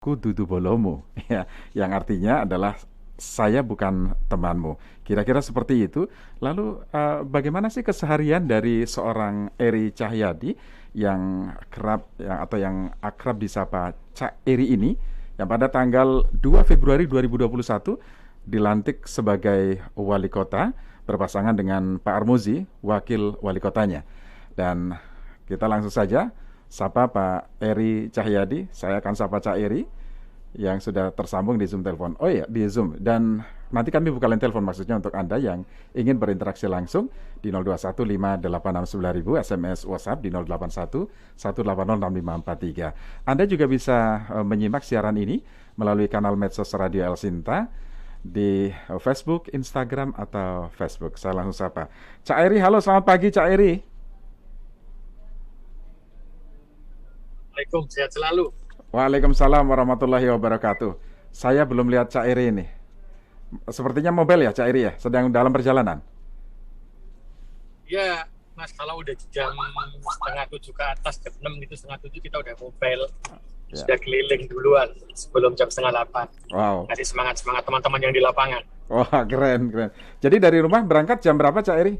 Dudu bolomu, ya, yang artinya adalah saya bukan temanmu. Kira-kira seperti itu. Lalu bagaimana sih keseharian dari seorang Eri Cahyadi yang kerap atau yang akrab disapa Cak Eri ini, yang pada tanggal 2 Februari 2021 dilantik sebagai wali kota berpasangan dengan Pak Armuzi, wakil wali kotanya. Dan kita langsung saja sapa Pak Eri Cahyadi. Saya akan sapa Cak Eri yang sudah tersambung di Zoom telepon. Oh iya, di Zoom. Dan nanti kami buka line telepon maksudnya untuk Anda yang ingin berinteraksi langsung di 0215869.000, SMS WhatsApp di 081 1806543. Anda juga bisa menyimak siaran ini melalui kanal medsos Radio El Sinta di Facebook, Instagram, atau Facebook. Saya langsung sapa. Cak Eri, halo, selamat pagi Cak Eri. Assalamualaikum, sehat selalu. Waalaikumsalam warahmatullahi wabarakatuh. Saya belum lihat Cak Eri ini. Sepertinya mobile ya Cak Eri ya, sedang dalam perjalanan. Ya, Mas, kalau udah jam setengah tujuh ke atas, jam 6 gitu, setengah tujuh kita udah mobile. Ya. Sudah keliling duluan sebelum jam setengah 8. Wow. Kasih semangat-semangat teman-teman yang di lapangan. Wah, keren, keren. Jadi dari rumah berangkat jam berapa Cak Eri?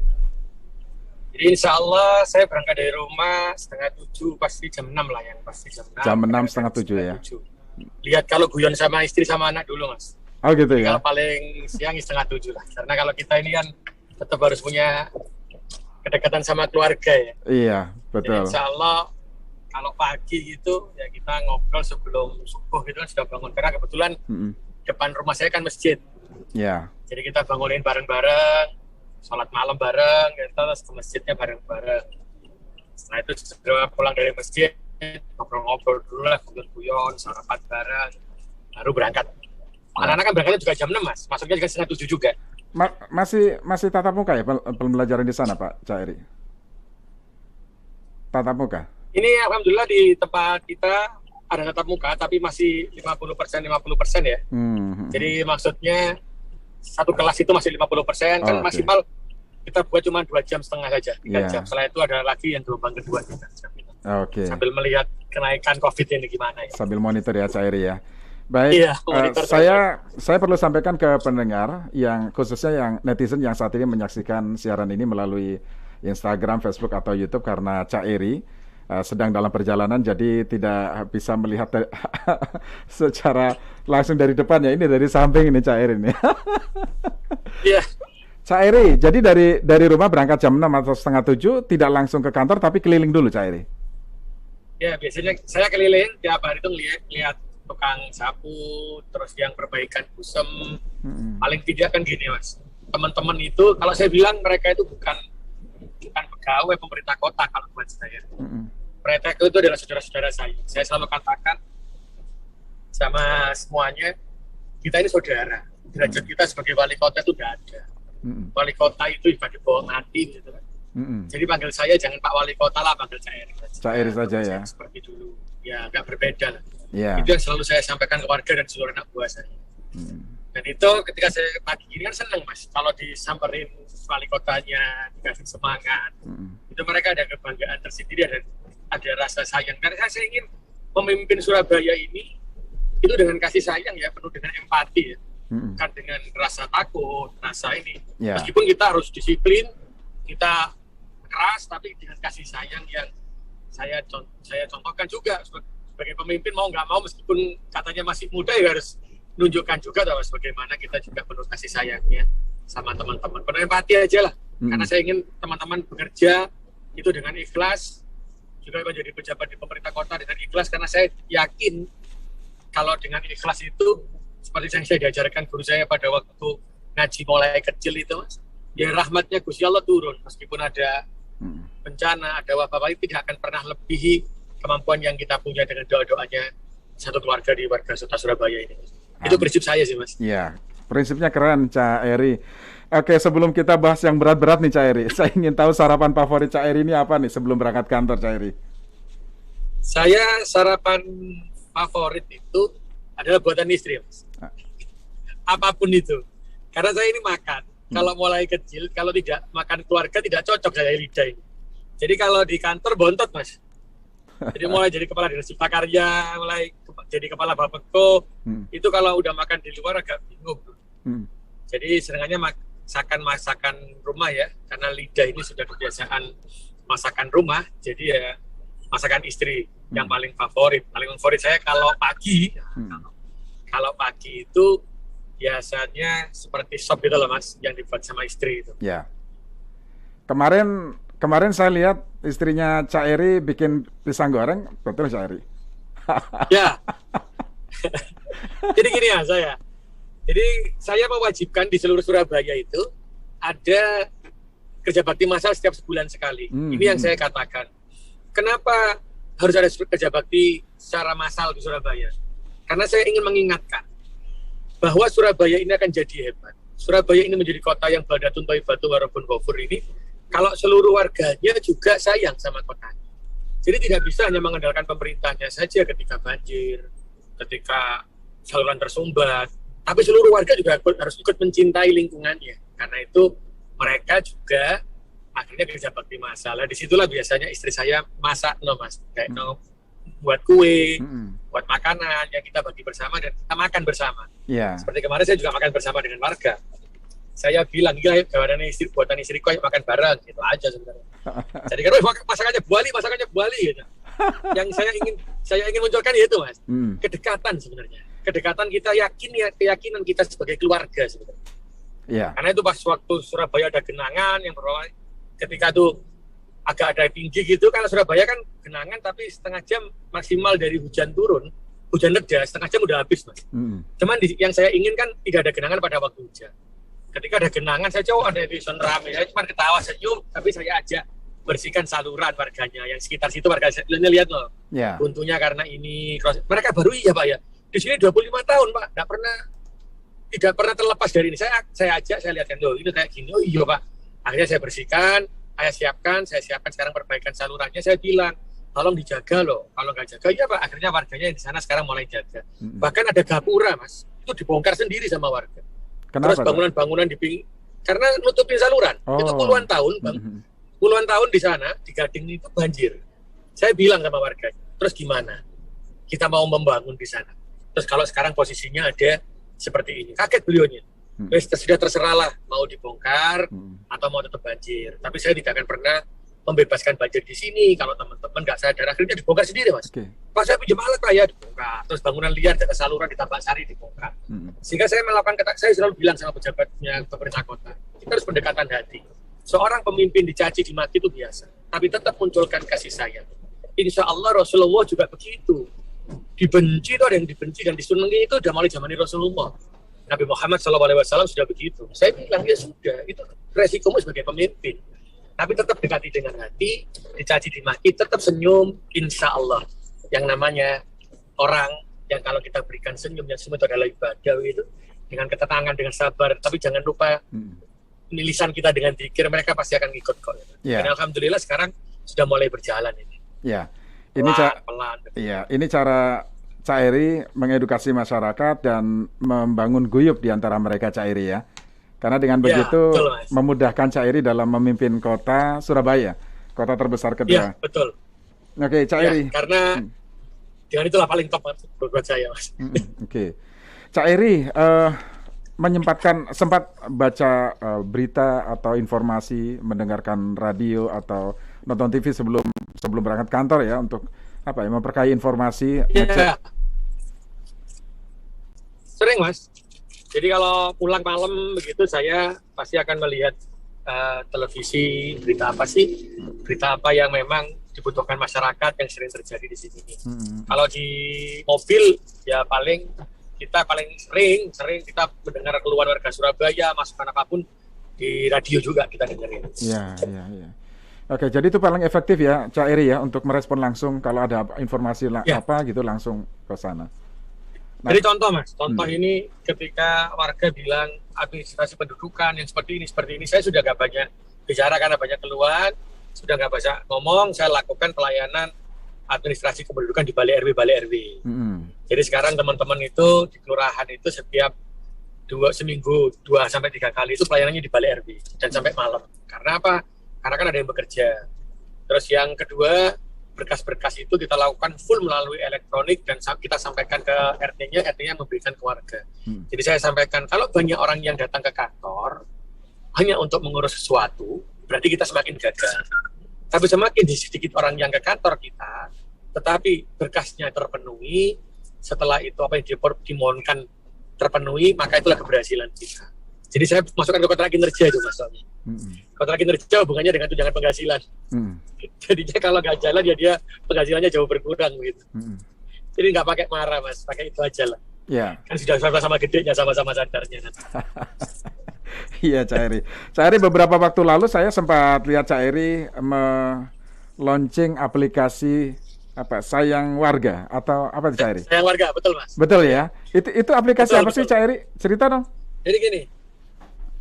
Jadi insya Allah saya berangkat dari rumah setengah tujuh, pasti jam 6 lah yang pasti jam 6. Jam 6 setengah 7 ya. 7. Lihat kalau guyon sama istri sama anak dulu, Mas. Oh gitu Jadi ya. kalau paling siang setengah 7 lah. Karena kalau kita ini kan tetap harus punya kedekatan sama keluarga ya. Iya, Jadi betul. insya Allah kalau pagi gitu ya kita ngobrol sebelum subuh gitu kan sudah bangun. Karena kebetulan Mm-mm. depan rumah saya kan masjid. Ya. Jadi kita bangunin bareng-bareng, sholat malam bareng, kita terus ke masjidnya bareng-bareng. Setelah itu segera pulang dari masjid, ngobrol-ngobrol dulu lah, guyon-guyon, sarapan bareng, baru berangkat. Anak-anak kan berangkatnya juga jam 6, Mas. Masuknya juga setengah 7 juga. Masih tatap muka ya pembelajaran di sana Pak Cak Eri? Tatap muka? Ini alhamdulillah di tempat kita ada tatap muka, tapi masih 50% ya. Jadi maksudnya satu kelas itu masih 50%, kan Oke. maksimal kita buat cuma 2,5 jam saja, 3 Iya. jam. Setelah itu ada lagi yang gelombang kedua kita. Oke. Sambil melihat kenaikan COVID ini gimana ya. Sambil monitor ya Cak Eri ya. Baik, Iya, monitor saya perlu sampaikan ke pendengar yang khususnya yang netizen yang saat ini menyaksikan siaran ini melalui Instagram, Facebook atau YouTube karena Cak Eri sedang dalam perjalanan jadi tidak bisa melihat secara langsung dari depan ya. Ini dari samping ini Cak Eri ini. Iya, Cak Eri, jadi dari rumah berangkat jam 6 atau setengah 7 tidak langsung ke kantor tapi keliling dulu Cak Eri. ya biasanya saya keliling tiap hari itu lihat tukang sapu, terus yang perbaikan busem. Paling tidak kan gini, Mas. Teman-teman itu, kalau saya bilang mereka itu bukan pegawai pemerintah kota kalau buat saya. Mereka itu adalah saudara-saudara saya. Saya selalu katakan sama semuanya, kita ini saudara. Derajat kita sebagai wali kota itu tidak ada. Wali kota itu ibadah bawah mati gitu kan. Jadi panggil saya jangan Pak Wali Kota lah, panggil Cak Eri saja. Cak Eri saja ya. Seperti dulu. Ya, nggak berbeda lah. Iya. Itu yang selalu saya sampaikan ke warga dan seluruh anak buah saya. Dan itu ketika saya pagi ini kan senang, Mas. Kalau disamperin wali kotanya, dikasih semangat. Itu mereka ada kebanggaan tersendiri, ada rasa sayang. Karena saya ingin memimpin Surabaya ini itu dengan kasih sayang ya, penuh dengan empati ya. Bukan dengan rasa takut, rasa ini. Ya. Meskipun kita harus disiplin, kita keras, tapi dengan kasih sayang yang saya contohkan juga sebagai pemimpin, mau nggak mau meskipun katanya masih muda ya harus nunjukkan juga bahwa bagaimana kita juga penuh kasih sayangnya sama teman-teman, penuh empati aja lah. Karena saya ingin teman-teman bekerja itu dengan ikhlas, juga menjadi pejabat di pemerintah kota dengan ikhlas, karena saya yakin kalau dengan ikhlas itu seperti yang saya diajarkan guru saya pada waktu ngaji mulai kecil itu, Mas, ya rahmatnya Gusti Allah turun meskipun ada bencana, ada wabah, itu tidak akan pernah lebihi kemampuan yang kita punya dengan doa-doanya satu keluarga di warga Kota Surabaya ini. Itu prinsip saya sih, Mas. Iya, prinsipnya keren Cak Eri. Oke, sebelum kita bahas yang berat-berat nih Cak Eri, saya ingin tahu sarapan favorit Cak Eri ini apa nih sebelum berangkat kantor Cak Eri? Saya sarapan favorit itu adalah buatan istri, Mas. Apapun itu. Karena saya ini makan. Kalau mulai kecil, kalau tidak makan keluarga tidak cocok saya lidah ini. Jadi kalau di kantor bontot, Mas. Jadi mulai jadi kepala dinas cipta karya, mulai jadi kepala Bapeko, itu kalau udah makan di luar agak bingung. Jadi seringnya masakan rumah ya, karena lidah ini sudah kebiasaan masakan rumah, jadi ya masakan istri yang paling favorit. Paling favorit saya kalau pagi itu biasanya seperti sop gitu loh Mas, yang dibuat sama istri itu. Ya. Kemarin saya lihat istrinya Cak Eri bikin pisang goreng, betul Cak Eri? Ya. Jadi gini ya saya. Jadi saya mewajibkan di seluruh Surabaya itu ada kerja bakti massal setiap sebulan sekali. Ini yang saya katakan. Kenapa harus ada kerja bakti secara massal di Surabaya? Karena saya ingin mengingatkan bahwa Surabaya ini akan jadi hebat. Surabaya ini menjadi kota yang baldatun thayyibatun wa rabbun ghafur ini kalau seluruh warganya juga sayang sama kotanya. Jadi tidak bisa hanya mengandalkan pemerintahnya saja ketika banjir, ketika saluran tersumbat, tapi seluruh warga juga harus ikut mencintai lingkungannya. Karena itu mereka juga akhirnya kerja bakti massal. Disitulah biasanya istri saya masak Mas, kayak buat kue, buat makanan yang kita bagi bersama dan kita makan bersama. Yeah. Seperti kemarin saya juga makan bersama dengan warga. Saya bilang, iya, buatan istriku ayo makan bareng, gitu aja sebenarnya. Jadi kan masakannya buali gitu. Yang saya ingin munculkan itu Mas, kedekatan sebenarnya. Kedekatan kita keyakinan kita sebagai keluarga sebenarnya. Yeah. Karena itu pas waktu Surabaya ada genangan yang ketika itu agak ada tinggi gitu, karena Surabaya kan genangan tapi setengah jam maksimal dari hujan turun, hujan reda setengah jam udah habis Mas. Cuman yang saya ingin kan tidak ada genangan pada waktu hujan. Ketika ada genangan saya coba ada di rame, saya cuma ketawa senyum, tapi saya ajak bersihkan saluran warganya yang sekitar situ, warga lihat loh. Yeah. Buntunya karena ini mereka baru iya Pak ya. Di sini 25 tahun Pak, tidak pernah terlepas dari ini. Saya ajak, saya lihatkan loh, ini kayak gini. Oh iya Pak. Akhirnya saya bersihkan. Saya siapkan sekarang perbaikan salurannya. Saya bilang, tolong dijaga loh. Kalau nggak jaga, ya Pak. Akhirnya warganya yang di sana sekarang mulai jaga. Bahkan ada gapura, Mas. Itu dibongkar sendiri sama warga. Kenapa, terus bangunan-bangunan karena nutupin saluran. Itu puluhan tahun, Bang. Puluhan tahun di sana, di Gading itu banjir. Saya bilang sama warganya, terus gimana? Kita mau membangun di sana. Terus kalau sekarang posisinya ada seperti ini. Kaget beliaunya. Sudah terserahlah mau dibongkar atau mau tetap banjir. Tapi saya tidak akan pernah membebaskan banjir di sini kalau teman-teman nggak sadar. Akhirnya dibongkar sendiri Mas. Pak saya pinjam alat Pak ya, dibongkar. Terus bangunan liar data saluran di Tambak Sari dibongkar. Sehingga saya melakukan saya selalu bilang sama pejabatnya pemerintah kota, kita harus pendekatan hati. Seorang pemimpin dicaci dimaki itu biasa, tapi tetap munculkan kasih sayang. Insya Allah Rasulullah juga begitu. Dibenci itu ada yang dibenci dan disenangi itu udah mulai zaman Rasulullah. Nabi Muhammad SAW sudah begitu. Saya bilang ya sudah, itu resikomu sebagai pemimpin. Tapi tetap dekati dengan hati, dicaci dimaki, tetap senyum, insya Allah. Yang namanya orang yang kalau kita berikan senyum, yang semua itu adalah ibadah itu, dengan ketenangan, dengan sabar. Tapi jangan lupa lisan kita dengan zikir, mereka pasti akan ngikut kok. Yeah. Dan alhamdulillah sekarang sudah mulai berjalan ini. Ya, ini cara Cak Eri mengedukasi masyarakat dan membangun guyub di antara mereka Cak Eri ya. Karena dengan begitu betul, memudahkan Cak Eri dalam memimpin kota Surabaya, kota terbesar kedua. Iya, betul. Oke, Cak Eri. Karena dengan itulah paling top buat saya, Mas. Oke. Cak Eri sempat baca berita atau informasi, mendengarkan radio atau nonton TV sebelum berangkat kantor ya untuk memperkaya informasi. Iya. Sering Mas. Jadi kalau pulang malam begitu saya pasti akan melihat televisi, berita apa yang memang dibutuhkan masyarakat yang sering terjadi di sini. Kalau di mobil ya paling sering kita mendengar keluhan warga Surabaya, masukan apapun di radio juga kita dengerin. Iya. Oke, jadi itu paling efektif ya, Cak Eri ya, untuk merespon langsung kalau ada informasi gitu langsung ke sana. Jadi contoh Mas, ini ketika warga bilang administrasi pendudukan yang seperti ini, saya sudah nggak banyak bicara karena banyak keluhan, sudah nggak banyak ngomong, saya lakukan pelayanan administrasi kependudukan di Balai RW. Jadi sekarang teman-teman itu di kelurahan itu setiap seminggu 2-3 kali itu pelayanannya di Balai RW dan sampai malam. Karena apa? Karena kan ada yang bekerja. Terus yang kedua, berkas-berkas itu kita lakukan full melalui elektronik dan kita sampaikan ke RT-nya, RT-nya memberikan ke warga. Jadi saya sampaikan, kalau banyak orang yang datang ke kantor hanya untuk mengurus sesuatu, berarti kita semakin gagal. Tapi semakin sedikit orang yang ke kantor kita, tetapi berkasnya terpenuhi, setelah itu apa yang dimohonkan terpenuhi, maka itulah keberhasilan kita. Jadi saya masukkan ke kontrak kinerja itu maksudnya. Kontrak kinerja hubungannya dengan tunjangan penghasilan. Jadinya kalau nggak jalan ya dia penghasilannya jauh berkurang gitu. Jadi nggak pakai marah Mas, pakai itu aja lah. Ya. Kan sudah sama-sama gedenya, sama-sama sadarnya. Iya Cak Eri. Cak Eri, beberapa waktu lalu saya sempat lihat Cak Eri launching aplikasi Sayang Warga atau apa itu Cak Eri? Sayang Warga, betul Mas. Betul ya. Itu aplikasi betul, apa sih Cak Eri? Cerita dong. Jadi gini,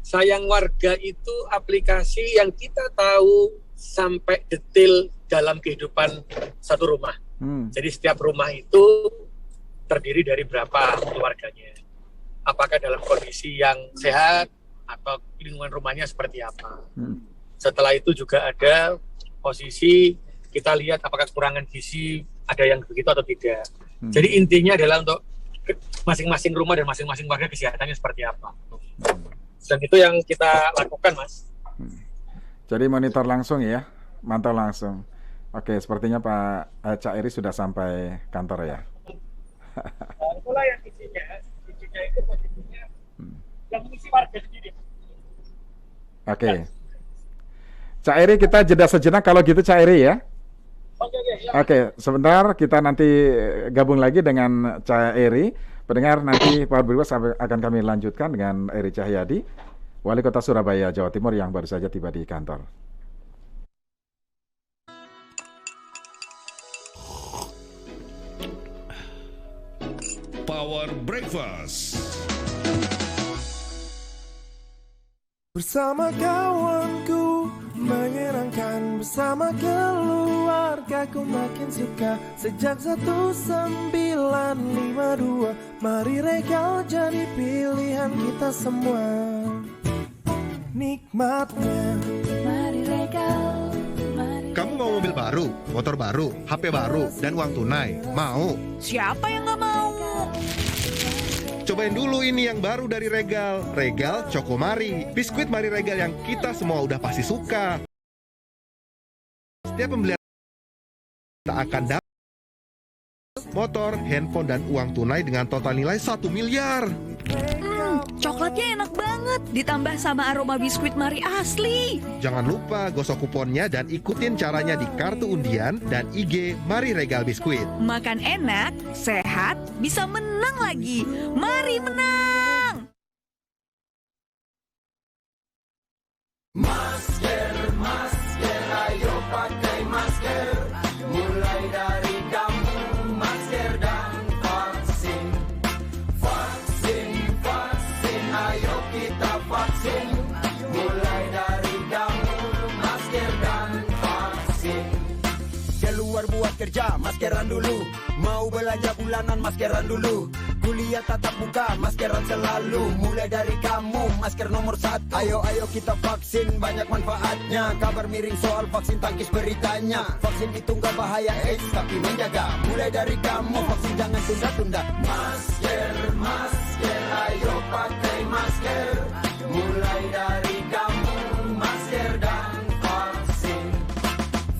Sayang Warga itu aplikasi yang kita tahu sampai detail dalam kehidupan satu rumah. Jadi setiap rumah itu terdiri dari berapa keluarganya. Apakah dalam kondisi yang sehat atau lingkungan rumahnya seperti apa. Setelah itu juga ada posisi kita lihat apakah kekurangan gizi ada yang begitu atau tidak. Jadi intinya adalah untuk masing-masing rumah dan masing-masing warga kesehatannya seperti apa. Dan itu yang kita lakukan, Mas. Jadi monitor langsung ya, mantau langsung. Oke, sepertinya Pak Cak Eri sudah sampai kantor ya. Itulah yang isinya itu posisinya yang mengisi warga sendiri. Oke. Cak Eri, kita jeda sejenak kalau gitu Cak Eri ya. Oke, sebentar kita nanti gabung lagi dengan Cak Eri. Pendengar, nanti Power Brewers akan kami lanjutkan dengan Eri Cahyadi, Wali Kota Surabaya, Jawa Timur yang baru saja tiba di kantor. Power Breakfast bersama kawanku, menyenangkan bersama keluargaku, makin suka sejak 1952. Mari Regal jadi pilihan kita semua. Nikmatnya Mari Regal, kamu mau mobil baru, motor baru, HP baru, dan uang tunai? Mau? siapa yang gak mau? Cobain dulu ini yang baru dari Regal. Regal Choco Mari, biskuit Mari Regal yang kita semua udah pasti suka. Setiap pembelian kita akan dapat motor, handphone, dan uang tunai dengan total nilai 1 miliar. Coklatnya enak banget, ditambah sama aroma biskuit Mari asli. Jangan lupa gosok kuponnya dan ikutin caranya di kartu undian dan IG Mari Regal Biskuit. Makan enak, sehat, bisa menang lagi. Mari menang! masker, ayo pakai masker. Mulai dari kamu, masker dan vaksin. Vaksin, ayo kita vaksin. Mulai dari kamu, masker dan vaksin. Keluar buat kerja, maskeran dulu. Mau belanja bulanan, maskeran dulu. Kuliah tatap muka, maskeran selalu. Mulai dari kamu, masker nomor 1. Ayo kita vaksin, banyak manfaatnya. Kabar miring soal vaksin, tangkis beritanya. Vaksin itu gak bahaya AIDS, tapi menjaga. Mulai dari kamu, vaksin jangan tunda-tunda. Masker, ayo pakai masker. Mulai dari kamu, masker dan vaksin.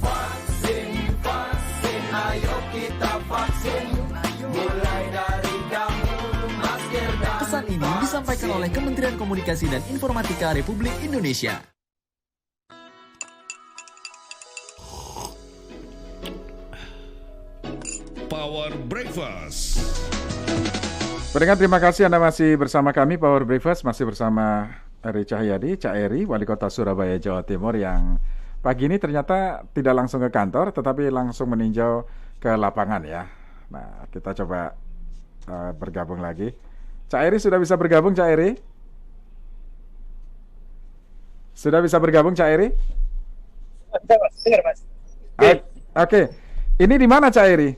Vaksin, ayo kita vaksin. Mulai dari kamu, masker dan Pesan ini disampaikan oleh Kementerian Komunikasi dan Informatika Republik Indonesia. Power Breakfast. Pendengar, terima kasih Anda masih bersama kami Power Breakfast, masih bersama Eri Cahyadi, Cak Eri, Wali Kota Surabaya, Jawa Timur, yang pagi ini ternyata tidak langsung ke kantor tetapi langsung meninjau ke lapangan ya. Nah, kita coba bergabung lagi. Cak Eri sudah bisa bergabung, Cak Eri? Sudah bisa bergabung, Cak Eri? Dengar, Mas. Oke. Ini di mana, Cak Eri?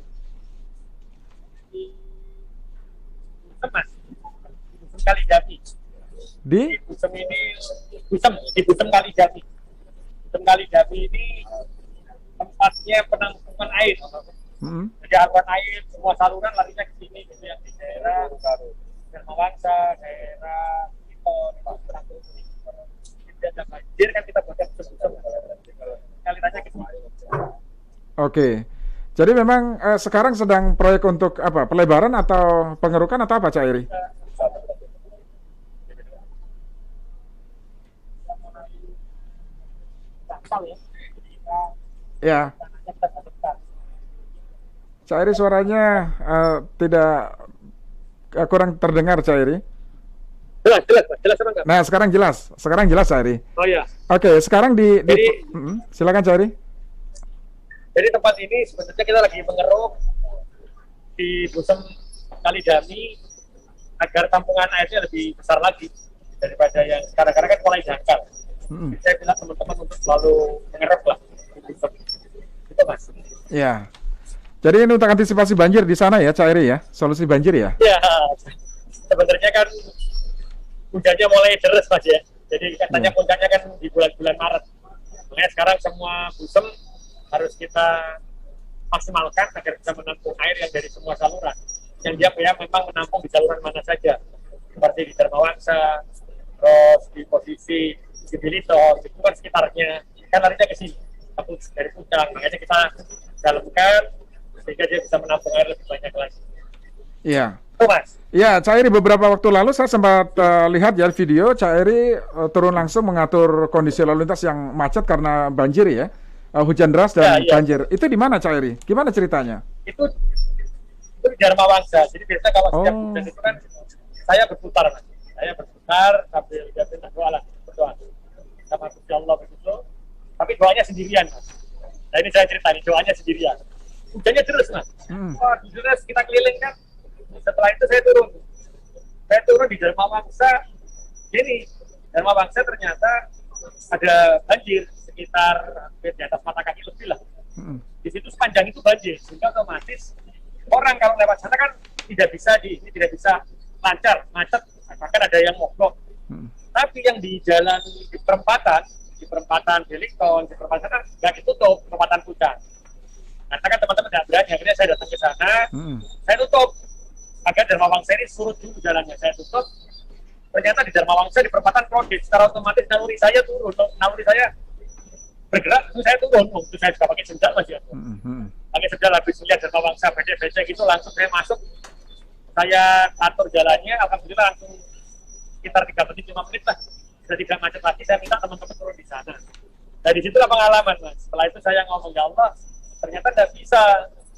Mas. Kali Jati. Di Busem ini di Busem Kali Jati. Busem Kali Jati ini tempatnya penampungan air. Jadi aliran air semua saluran larinya ke sini gitu ya, di daerah Dharmawangsa, daerah Piton, jadi ada banjir kan kita buatkan sebesar alirannya ke sini. Oke. Jadi memang sekarang sedang proyek untuk apa? Pelebaran atau pengerukan atau apa, Cak Eri? Ya. Cak Eri suaranya tidak kurang terdengar, Cak Eri. Jelas apa enggak? Nah, sekarang jelas, Cak Eri. Oh iya. Oke, sekarang Jadi- silakan, Cak Eri. Jadi tempat ini sebenarnya kita lagi mengeruk di Busem Kalidami agar tampungan airnya lebih besar lagi daripada yang sekarang, karena kan mulai dangkal. Mm-mm. Saya bilang teman-teman untuk selalu mengeruk lah di Busem. Itu Mas. Ya. Jadi ini untuk antisipasi banjir di sana ya, Cak Eri ya? Solusi banjir ya? Ya, sebenarnya kan hujannya mulai deres Mas ya. Jadi katanya puncaknya kan di bulan-bulan Maret. Makanya sekarang semua Busem harus kita maksimalkan agar bisa menampung air yang dari semua saluran. Yang dia ya memang menampung di saluran mana saja. Seperti di Dharmawangsa, terus di posisi di Biliton, itu kan sekitarnya. Kan larinya ke sini, dari puncak. Makanya kita dalamkan sehingga dia bisa menampung air lebih banyak lagi. Iya. Itu Mas. Ya, Cak Eri beberapa waktu lalu saya sempat lihat ya video Cak Eri turun langsung mengatur kondisi lalu lintas yang macet karena banjir ya. Hujan deras dan Ya. banjir. Itu di mana, Cak Eri? Gimana ceritanya? Itu di Dharmawangsa. Jadi biasanya kalau setiap Oh. hujan itu kan saya berputar Mas. Saya berputar sambil lihatin doa lah, berdoa sama Gusti Allah begitu. Tapi doanya sendirian Mas. Nah ini saya cerita nih, doanya sendirian. Hujannya terus Mas. Wah, terus kita keliling kan. Setelah itu saya turun. Saya turun di Dharmawangsa. Ini Dharmawangsa ternyata ada banjir sekitar hampir di atas mata kaki lebih lah. Di situ sepanjang itu banjir, sehingga otomatis orang kalau lewat sana kan tidak bisa lancar, macet, bahkan ada yang mogok. Tapi yang di jalan di perempatan Biliton, di perempatan sana nggak ditutup, perempatan puncak. Karena kan teman-teman tidak berani, akhirnya saya datang ke sana, saya tutup agar Dharmawangsa ini surut dulu jalannya, saya tutup. Ternyata di Dharmawangsa di perempatan Krodit, secara otomatis naluri saya turun, naluri saya bergerak, terus saya turun, terus saya juga pakai sendal Mas ya. Pakai sendal habis lihat Dharmawangsa becek-becek gitu, langsung saya masuk, saya atur jalannya, alhamdulillah langsung sekitar 3 menit 5 menit lah, sudah tidak macet lagi. Saya minta teman-teman turun di sana. Nah disitulah pengalaman Mas. Setelah itu saya ngomong, ya Allah, ternyata tidak bisa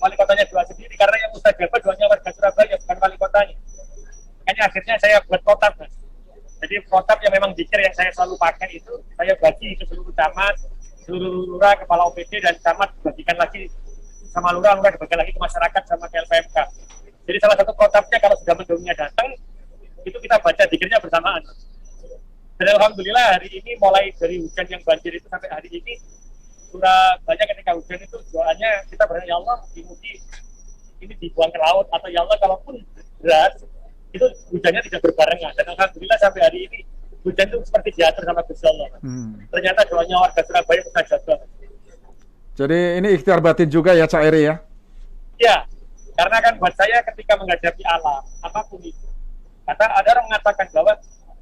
wali kotanya doa sendiri, karena yang mustajabah doanya warga Surabaya, bukan wali kotanya. Makanya akhirnya saya buat protap Mas. Jadi protap yang memang zikir yang saya selalu pakai itu saya bagi ke seluruh camat, seluruh lurah, kepala OPD dan camat dibagikan lagi sama lurah dibagikan lagi ke masyarakat sama ke LPMK. Jadi salah satu protapnya kalau sudah mendungnya datang itu kita baca zikirnya bersamaan. Dan alhamdulillah hari ini mulai dari hujan yang banjir itu sampai hari ini Surabaya ketika hujan itu doanya kita berdoa, ya Allah ini dibuang ke laut, atau ya Allah kalaupun deras itu hujannya tidak berbarengan. Dan alhamdulillah sampai hari ini hujan itu seperti diatur sama Gusti Allah. Ternyata doanya warga Surabaya mustajab banget. Jadi ini ikhtiar batin juga ya, Cak Eri ya? Ya, karena kan buat saya ketika menghadapi alam apapun itu, ada orang mengatakan bahwa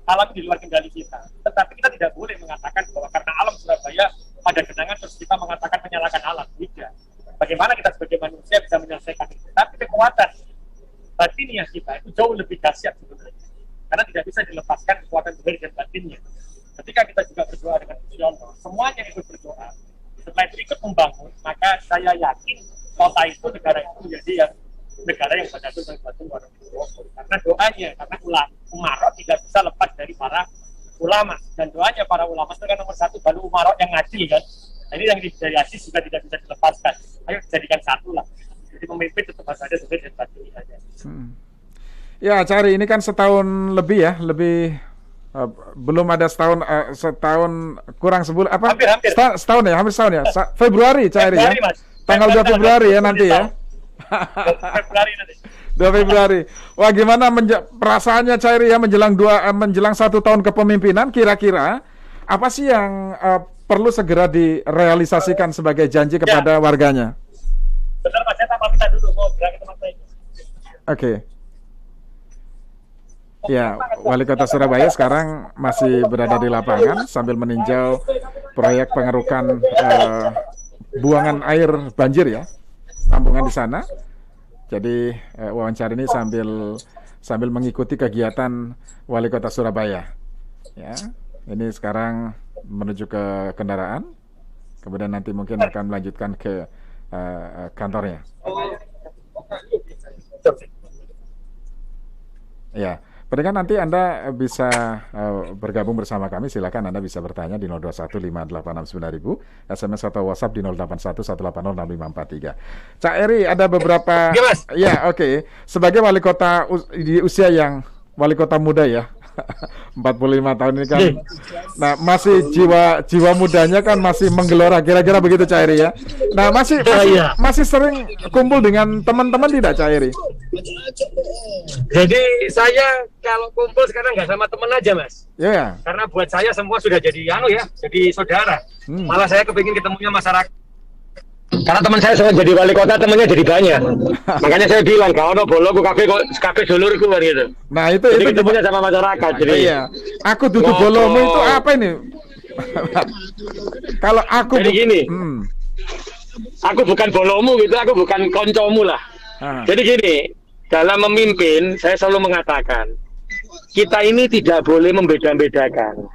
alam di luar kendali kita, tetapi kita tidak boleh mengatakan bahwa karena alam Surabaya ada genangan terus kita mengatakan menyalahkan alam. Tidak. Bagaimana kita sebagai manusia bisa menyelesaikan itu? Tapi kekuatan batiniah kita itu jauh lebih dahsyat sebenarnya, karena tidak bisa dilepaskan kekuatan zahir dan batinnya. Ketika kita juga berdoa dengan Gusti Allah, semuanya ikut berdoa. Setelah itu ikut membangun, maka saya yakin kota itu, negara itu menjadi negara yang benar-benar betul-betul warahmatullahi. Karena doanya, karena umarok tidak bisa lepas dari para ulama, dan doanya para ulama itu kan nomor satu, baru umarok yang ngadil kan. Nah, ini yang dari aziz juga tidak bisa dilepaskan. Ayo jadikan satu lah. Jadi pemimpin tetap harus ada zahir dan batin aja. Ya, Cari, ini kan setahun lebih ya, belum ada setahun kurang sebulan apa? Hampir. Setahun ya, hampir setahun ya. Februari, Cari ya. Mas. Tanggal 2 Februari ya nanti ya. Februari nanti. 2 Februari. Wah, gimana perasaannya Cairi ya menjelang 1 tahun kepemimpinan, kira-kira apa sih yang perlu segera direalisasikan sebagai janji kepada warganya? Bentar Mas, saya tak pamit dulu, mau bilang ke teman saya. Oke. Ya, Wali Kota Surabaya sekarang masih berada di lapangan sambil meninjau proyek pengerukan buangan air banjir ya, tampungan di sana. Jadi wawancara ini sambil mengikuti kegiatan Wali Kota Surabaya. Ya, ini sekarang menuju ke kendaraan, kemudian nanti mungkin akan melanjutkan ke kantornya. Ya. Pendengar, nanti Anda bisa bergabung bersama kami. Silakan Anda bisa bertanya di 0215869000, SMS atau WhatsApp di 0811806543. Cak Eri, ada beberapa. Ya, Mas. Ya, oke. Sebagai wali kota di usia yang wali kota muda ya, 45 tahun ini kan. Nah, masih jiwa mudanya kan masih menggelora, kira-kira begitu Cak Eri ya. Nah, masih sering kumpul dengan teman-teman tidak Cak Eri? Jadi saya kalau kumpul sekarang nggak sama teman aja Mas. Ya. Karena buat saya semua sudah jadi jadi saudara. Malah saya kepingin ketemunya masyarakat. Karena teman saya semua jadi wali kota, temannya jadi banyak. Makanya saya bilang kalau ono bolo ku kafe dulurku kan gitu. Nah, itu ketemunya sama masyarakat. Jadi iya. Aku duduk bolomu itu apa ini? Kalau aku jadi gini. Aku bukan bolomu gitu, aku bukan koncomu lah. Jadi gini, dalam memimpin saya selalu mengatakan kita ini tidak boleh membeda-bedakan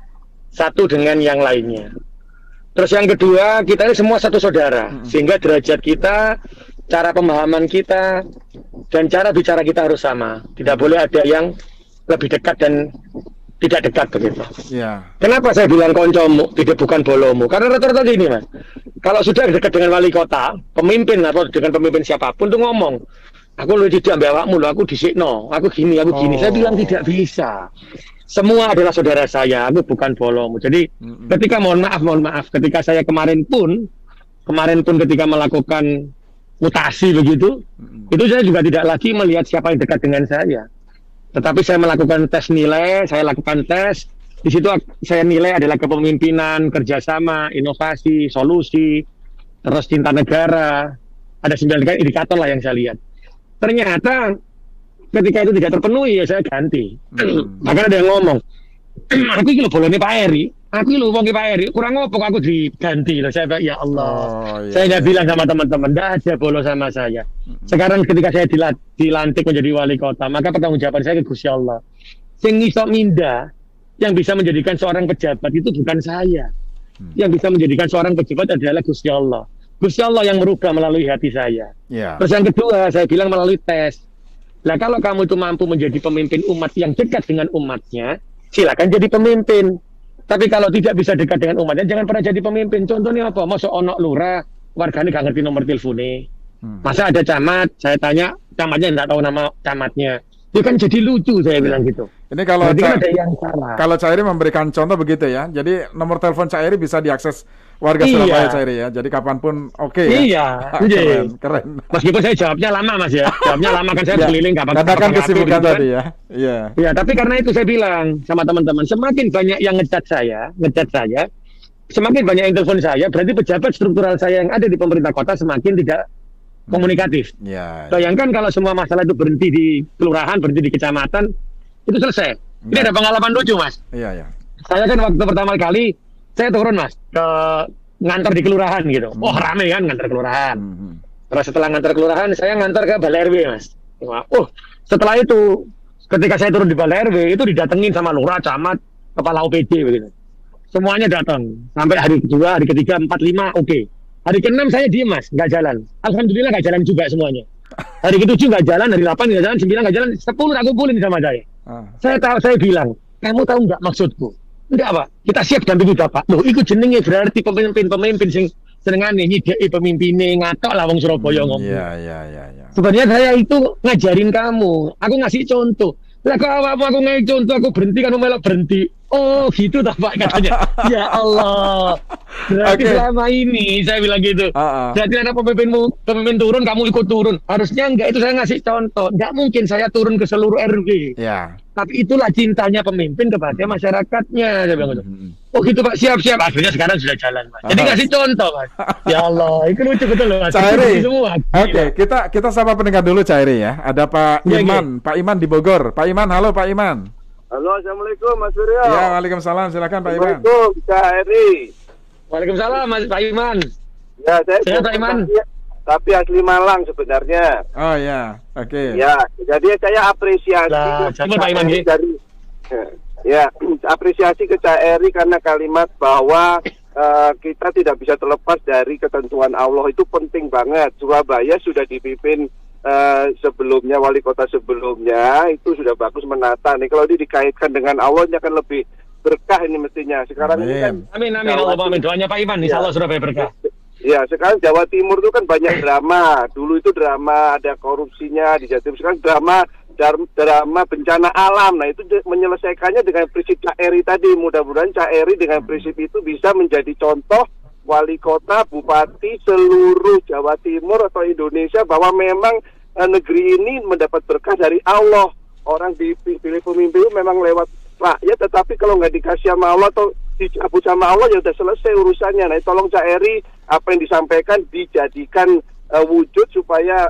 satu dengan yang lainnya. Terus yang kedua, kita ini semua satu saudara, sehingga derajat kita, cara pemahaman kita, dan cara bicara kita harus sama. Tidak boleh ada yang lebih dekat dan tidak dekat begitu. Yeah. Kenapa saya bilang koncomu, tidak bukan bolomu? Karena rata-rata gini Mas, kalau sudah dekat dengan wali kota, pemimpin atau dengan pemimpin siapapun tuh ngomong, aku lu tidak ambil awakmu, aku disikno, aku gini. Saya bilang tidak bisa. Semua adalah saudara saya, aku bukan bolomu. Jadi ketika mohon maaf, ketika saya kemarin pun ketika melakukan mutasi begitu, itu saya juga tidak lagi melihat siapa yang dekat dengan saya. Tetapi saya melakukan tes nilai, di situ saya nilai adalah kepemimpinan, kerjasama, inovasi, solusi, terus cinta negara, ada 9 indikator lah yang saya lihat. Ternyata ketika itu tidak terpenuhi ya saya ganti. Bahkan ada yang ngomong, aku ini boleh Pak Eri, aku ini wong Pak Eri, kurang ngopok aku diganti loh. Saya ya Allah, saya nggak bilang sama teman-teman, nggak ada bolo sama saya. Sekarang ketika saya dilantik menjadi wali kota, maka pertanggungjawaban saya ke Gusti Allah. Sing iso minda, yang bisa menjadikan seorang pejabat itu bukan saya. Yang bisa menjadikan seorang pejabat adalah Gusti Allah. Gusti Allah yang merubah melalui hati saya. Terus yang kedua, saya bilang melalui tes. Nah, kalau kamu itu mampu menjadi pemimpin umat yang dekat dengan umatnya, silakan jadi pemimpin. Tapi kalau tidak bisa dekat dengan umatnya, jangan pernah jadi pemimpin. Contohnya apa? Masa ono lurah, warganya gak ngerti nomor teleponnya. Masa ada camat, saya tanya, camatnya nggak tahu nama camatnya. Itu kan jadi lucu, saya bilang gitu. Ini kalau ada yang salah. Kalau Cairi memberikan contoh begitu ya. Jadi nomor telepon Cairi bisa diakses warga Surabaya Cairi ya. Jadi kapanpun ya. Iya. Keren. Meskipun saya jawabnya lama Mas ya. Jawabnya lama kan saya keliling katakan kesibukan tadi ya. Iya. Iya, tapi karena itu saya bilang sama teman-teman, semakin banyak yang ngecat saya, semakin banyak yang telepon saya, berarti pejabat struktural saya yang ada di pemerintah kota semakin tidak komunikatif. Bayangkan kalau semua masalah itu berhenti di kelurahan, berhenti di kecamatan, itu selesai. Ini ada pengalaman lucu Mas. Iya. Saya kan waktu pertama kali saya turun Mas ke ngantor di kelurahan gitu. Rame kan ngantor kelurahan. Terus setelah ngantor kelurahan saya ngantor ke Balai RW Mas. Setelah itu ketika saya turun di Balai RW itu didatengin sama lurah, camat, kepala OPD begitu. Semuanya datang. Sampai hari kedua, hari ketiga, 4, 5 oke. Hari ke-6 saya diem Mas, nggak jalan. Alhamdulillah nggak jalan juga semuanya. Hari ke-7 nggak jalan, hari 8 nggak jalan, 9 nggak jalan, 10 aku kumpulin sama saya. Saya bilang, kamu tahu nggak maksudku? Enggak Pak, kita siap ganti kita Pak. Loh, ikut jenenge berarti pemimpin sing senengane nyideki pemimpine ngatok lah wong Surabaya ngomong. Iya. Sebenarnya saya itu ngajarin kamu, aku ngasih contoh. Lah kok aku ngasih contoh, aku berhenti kan melok berhenti. Oh gitu tak Pak katanya. Ya Allah. Berarti selama ini saya bilang gitu. Berarti ada pemimpin turun, kamu ikut turun. Harusnya enggak, itu saya ngasih contoh. Enggak mungkin saya turun ke seluruh RW. Tapi itulah cintanya pemimpin kepada masyarakatnya. Saya bilang gitu. Oh gitu Pak, siap-siap. Akhirnya sekarang sudah jalan Mas. Jadi kasih contoh Mas. Ya Allah, itu lucu betul loh Mas. Cak Eri. Semua. Oke, kita sapa pendengar dulu Cak Eri ya. Ada Pak Iya, Iman, Pak Iman di Bogor. Pak Iman, halo Pak Iman. Halo, assalamualaikum Mas Suryo. Ya, waalaikumsalam. Silakan Pak Iman. Assalamualaikum, Cak Eri. Waalaikumsalam Mas Pak Iman. Ya, saya Sehat, Pak Iman? tapi asli Malang sebenarnya. Oh ya, oke. Ya, jadi saya apresiasi Lah, ke siapa Pak Iman, Eri Gi? dari ya, apresiasi ke Cak Eri karena kalimat bahwa kita tidak bisa terlepas dari ketentuan Allah itu penting banget. Surabaya sudah dipimpin sebelumnya, wali kota sebelumnya itu sudah bagus menata. Nih kalau ini dikaitkan dengan Allah ini akan lebih berkah ini mestinya. Sekarang ini kan Amin. Allah amin. Doanya Pak Iman, insya Allah Surabaya berkah. ya, sekarang Jawa Timur itu kan banyak drama. Dulu itu drama ada korupsinya di Jawa Timur. Sekarang drama bencana alam. Nah, itu menyelesaikannya dengan prinsip Cak Eri tadi. Mudah-mudahan Cak Eri dengan prinsip itu bisa menjadi contoh wali kota, bupati seluruh Jawa Timur atau Indonesia bahwa memang negeri ini mendapat berkah dari Allah. Orang dipilih pemimpin itu memang lewat rakyat, tetapi kalau nggak dikasih sama Allah atau dicabut sama Allah ya udah selesai urusannya. Nah, tolong Cak Eri apa yang disampaikan dijadikan wujud supaya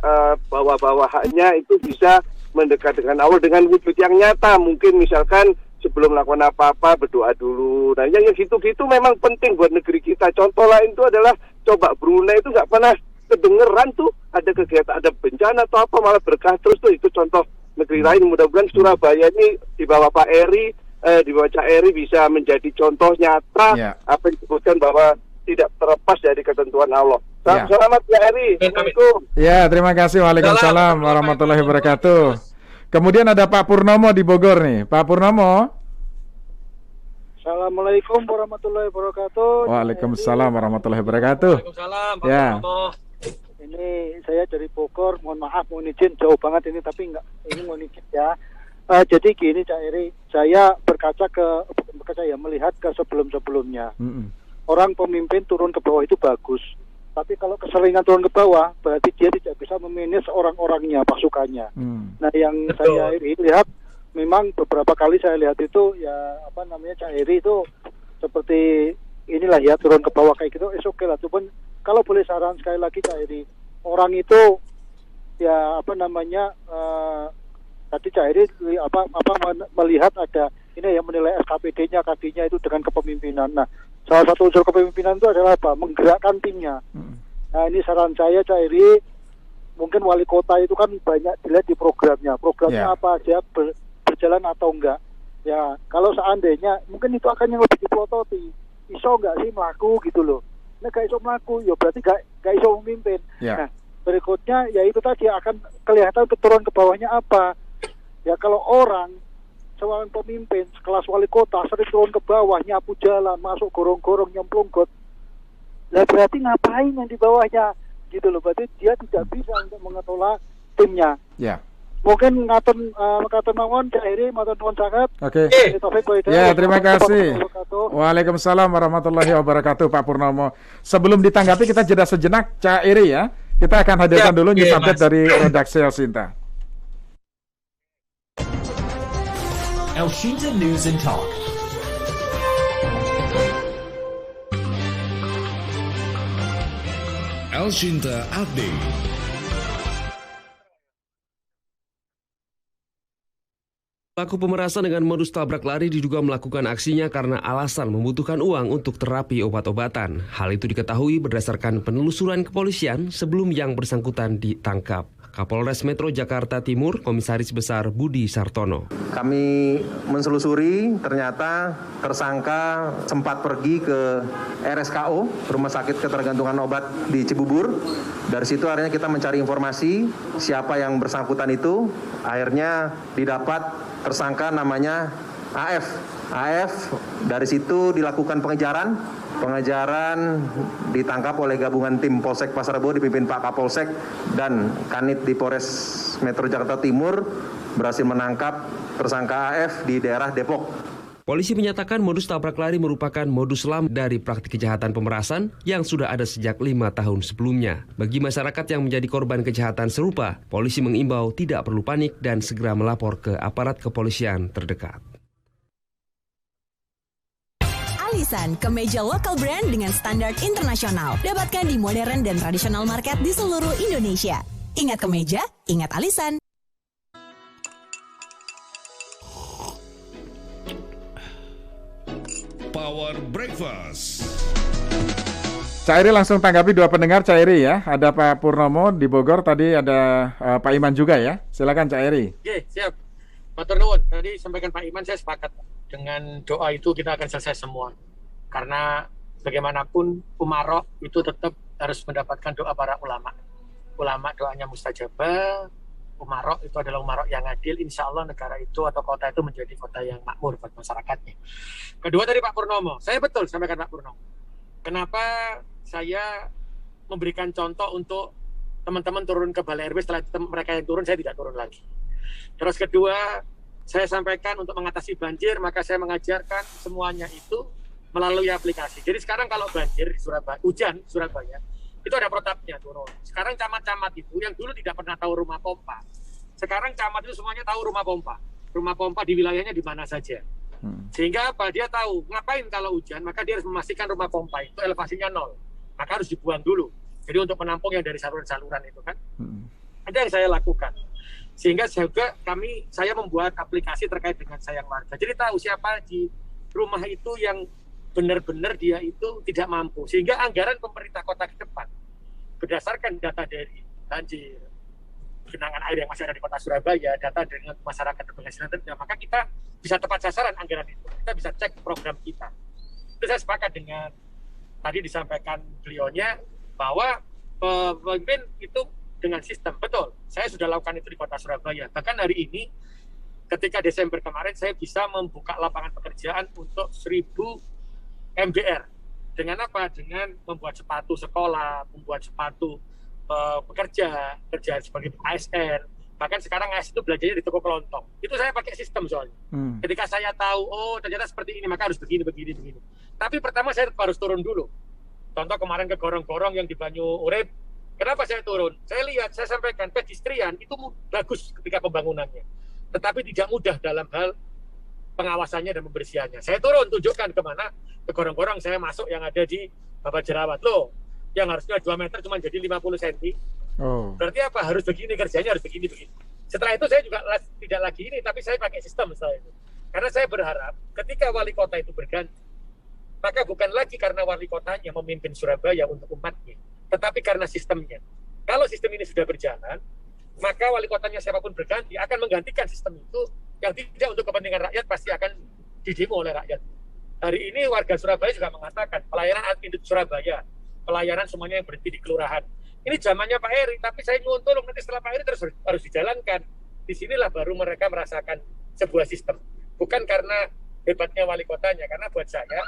bawah-bawahannya itu bisa mendekat dengan Allah dengan wujud yang nyata. Mungkin misalkan sebelum melakukan apa-apa berdoa dulu. Nah, yang gitu-gitu memang penting buat negeri kita. Contoh lain itu adalah coba Brunei itu nggak pernah kedengeran tuh ada kegiatan, ada bencana atau apa, malah berkah terus tuh. Itu contoh negeri lain. Mudah-mudahan Surabaya ini di bawah Pak Eri, di bawah Cak Eri bisa menjadi contoh nyata apa yang disebutkan bahwa tidak terlepas dari ketentuan Allah. Selamat Cak Eri. Assalamualaikum. Ya, terima kasih. Waalaikumsalam warahmatullahi wabarakatuh. Kemudian ada Pak Purnomo di Bogor nih. Pak Purnomo. Assalamualaikum warahmatullahi wabarakatuh. Waalaikumsalam warahmatullahi wabarakatuh. Waalaikumsalam Pak Ya. Purnomo. Ini saya dari Bogor, mohon maaf, mohon izin jauh banget ini, tapi ini mohon izin ya. Jadi gini Cak Eri, saya melihat ke sebelum-sebelumnya. Orang pemimpin turun ke bawah itu bagus, tapi kalau keseringan turun ke bawah, berarti dia tidak bisa memanage orang-orangnya, pasukannya. Nah, yang saya lihat, memang beberapa kali saya lihat itu ya Cak Eri itu seperti inilah ya, turun ke bawah kayak gitu, oke lah. Cuman kalau boleh saran sekali lagi Cak Eri, orang itu ya tadi Cak Eri melihat ada ini yang menilai SKPD-nya, KD-nya itu dengan kepemimpinan. Nah, salah satu unsur kepemimpinan itu adalah apa? Menggerakkan timnya. Nah, ini saran saya Cak Eri, mungkin wali kota itu kan banyak dilihat di programnya. Programnya apa aja, berjalan atau enggak. Ya, kalau seandainya mungkin itu akan yang lebih dipelototi. Iso enggak sih melaku gitu loh. Nah, gak iso melaku, ya berarti gak iso memimpin. Nah, berikutnya ya itu tadi akan kelihatan keturun ke bawahnya apa. Ya, kalau orang seorang pemimpin sekelas wali kota sering turun ke bawah, nyapu jalan, masuk gorong-gorong, nyemplung got, lah berarti ngapain yang di bawahnya gitu loh. Berarti dia tidak bisa untuk mengelola timnya. Mungkin ngaten mawon Cak Eri, matur nuwun sangat. Oke. Ya, terima kasih. Waalaikumsalam warahmatullahi wabarakatuh Pak Purnomo. Sebelum ditanggapi kita jeda sejenak Cak Eri ya. Kita akan hadirkan dulu news update dari redaksi Elsinta. Elshinta News and Talk. Elshinta Update. Pelaku pemerasan dengan modus tabrak lari diduga melakukan aksinya karena alasan membutuhkan uang untuk terapi obat-obatan. Hal itu diketahui berdasarkan penelusuran kepolisian sebelum yang bersangkutan ditangkap. Kapolres Metro Jakarta Timur, Komisaris Besar Budi Sartono. Kami menselusuri ternyata tersangka sempat pergi ke RSKO, Rumah Sakit Ketergantungan Obat di Cibubur. Dari situ akhirnya kita mencari informasi siapa yang bersangkutan itu. Akhirnya didapat tersangka namanya AF. Dari situ dilakukan pengejaran ditangkap oleh gabungan tim Polsek Pasar Rebo dipimpin Pak Kapolsek dan Kanit di Polres Metro Jakarta Timur berhasil menangkap tersangka AF di daerah Depok. Polisi menyatakan modus tabrak lari merupakan modus lama dari praktik kejahatan pemerasan yang sudah ada sejak 5 tahun sebelumnya. Bagi masyarakat yang menjadi korban kejahatan serupa, polisi mengimbau tidak perlu panik dan segera melapor ke aparat kepolisian terdekat. Alisan, kemeja lokal brand dengan standar internasional. Dapatkan di modern dan tradisional market di seluruh Indonesia. Ingat kemeja, ingat Alisan. Power Breakfast. Cak Eri langsung tanggapi dua pendengar, Cak Eri ya. Ada Pak Purnomo di Bogor, tadi ada Pak Iman juga ya. Silakan Cak Eri. Oke, siap. Matur nuwun. Tadi sampaikan Pak Iman, saya sepakat. Dengan doa itu kita akan selesai semua. Karena bagaimanapun umarok itu tetap harus mendapatkan doa para ulama. Ulama doanya mustajabah. Umarok itu adalah umarok yang adil. Insya Allah negara itu atau kota itu menjadi kota yang makmur buat masyarakatnya. Kedua dari Pak Purnomo, saya betul sampaikan Pak Purnomo. Kenapa saya memberikan contoh untuk teman-teman turun ke Balai RW, setelah itu mereka yang turun, saya tidak turun lagi. Terus kedua, saya sampaikan untuk mengatasi banjir, maka saya mengajarkan semuanya itu melalui aplikasi. Jadi sekarang kalau banjir di Surabaya, hujan Surabaya, itu ada protapnya turun. Sekarang camat-camat itu yang dulu tidak pernah tahu rumah pompa, sekarang camat itu semuanya tahu rumah pompa di wilayahnya di mana saja. Sehingga apa? Dia tahu ngapain kalau hujan, maka dia harus memastikan rumah pompa itu elevasinya 0, maka harus dibuang dulu. Jadi untuk menampung yang dari saluran-saluran itu kan, ada yang saya lakukan. Sehingga juga saya membuat aplikasi terkait dengan sayang warga. Jadi tahu siapa di rumah itu yang benar-benar dia itu tidak mampu. Sehingga anggaran pemerintah kota ke depan, berdasarkan data dari banjir, genangan air yang masih ada di kota Surabaya, data dari masyarakat berpenghasilan rendah, maka kita bisa tepat sasaran anggaran itu. Kita bisa cek program kita. Itu saya sepakat dengan tadi disampaikan beliaunya, bahwa pemimpin itu dengan sistem. Betul, saya sudah lakukan itu di kota Surabaya. Bahkan hari ini, ketika Desember kemarin, saya bisa membuka lapangan pekerjaan untuk 1000 MDR. Dengan apa? Dengan membuat sepatu sekolah, membuat sepatu pekerja sebagai ASN. Bahkan sekarang ASN itu belajarnya di toko kelontong. Itu saya pakai sistem soalnya. Ketika saya tahu, oh ternyata seperti ini, maka harus begini. Tapi pertama saya harus turun dulu. Contoh kemarin ke gorong-gorong yang di Banyu Urip. Kenapa saya turun? Saya lihat, saya sampaikan, pedestrian itu bagus ketika pembangunannya. Tetapi tidak mudah dalam hal pengawasannya dan pembersihannya. Saya turun, tunjukkan kemana, ke gorong-gorong saya masuk yang ada di Bapak Jerawat. Loh, yang harusnya 2 meter cuma jadi 50 cm. Berarti apa? Harus begini, kerjanya harus begini. Setelah itu saya juga tidak lagi ini, tapi saya pakai sistem setelah itu. Karena saya berharap ketika wali kota itu berganti, maka bukan lagi karena wali kotanya memimpin Surabaya untuk umatnya, tetapi karena sistemnya. Kalau sistem ini sudah berjalan, maka wali kotanya siapapun berganti akan menggantikan sistem itu yang tidak untuk kepentingan rakyat, pasti akan didemo oleh rakyat. Hari ini warga Surabaya juga mengatakan pelayanan admin Surabaya, pelayanan semuanya yang berhenti di kelurahan. Ini zamannya Pak Eri, tapi saya nyuwun tolong nanti setelah Pak Eri terus harus dijalankan. Disinilah baru mereka merasakan sebuah sistem. Bukan karena hebatnya wali kotanya, karena buat saya